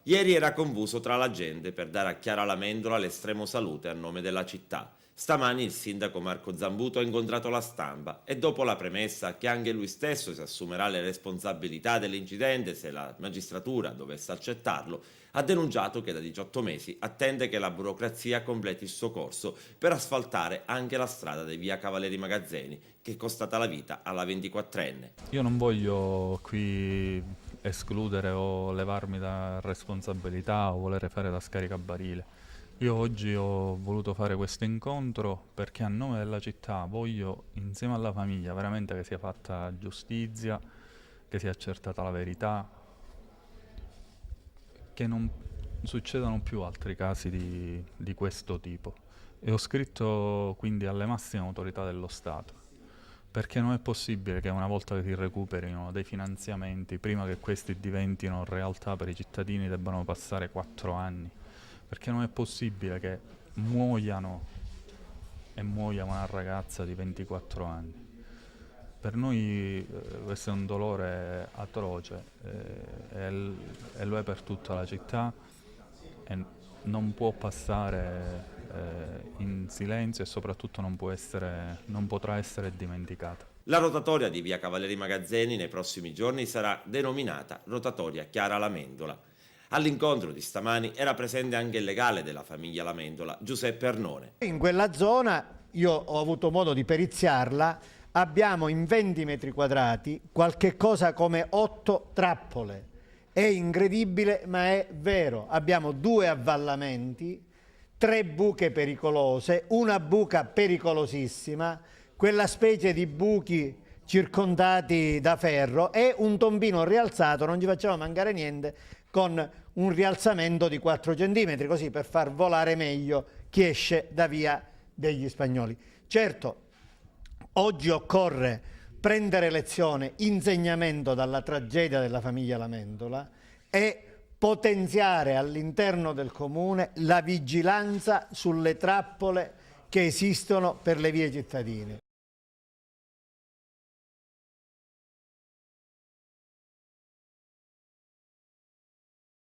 Ieri era confuso tra la gente per dare a Chiara Lamendola l'estremo salute a nome della città. Stamani il sindaco Marco Zambuto ha incontrato la stampa e dopo la premessa che anche lui stesso si assumerà le responsabilità dell'incidente se la magistratura dovesse accettarlo, ha denunciato che da 18 mesi attende che la burocrazia completi il suo corso per asfaltare anche la strada di via Cavalieri Magazzeni, che è costata la vita alla 24enne. Io non voglio qui escludere o levarmi da responsabilità o volere fare da scaricabarile. Io oggi ho voluto fare questo incontro perché a nome della città voglio, insieme alla famiglia, veramente che sia fatta giustizia, che sia accertata la verità, che non succedano più altri casi di questo tipo. E ho scritto quindi alle massime autorità dello Stato, perché non è possibile che una volta che si recuperino dei finanziamenti, prima che questi diventino realtà per i cittadini, debbano passare 4 anni. Perché non è possibile che muoiano e muoia una ragazza di 24 anni. Per noi questo è un dolore atroce e lo è per tutta la città e non può passare in silenzio e soprattutto non potrà essere dimenticata. La rotatoria di via Cavalieri Magazzeni nei prossimi giorni sarà denominata Rotatoria Chiara Lamendola. All'incontro di stamani era presente anche il legale della famiglia Lamendola, Giuseppe Arnone. In quella zona, io ho avuto modo di periziarla, abbiamo in 20 metri quadrati qualche cosa come 8 trappole. È incredibile, ma è vero. Abbiamo 2 avvallamenti, 3 buche pericolose, una buca pericolosissima, quella specie di buchi circondati da ferro e un tombino rialzato, non ci facciamo mancare niente, con un rialzamento di 4 centimetri, così per far volare meglio chi esce da via degli Spagnoli. Certo, oggi occorre prendere lezione, insegnamento dalla tragedia della famiglia Lamendola e potenziare all'interno del comune la vigilanza sulle trappole che esistono per le vie cittadine.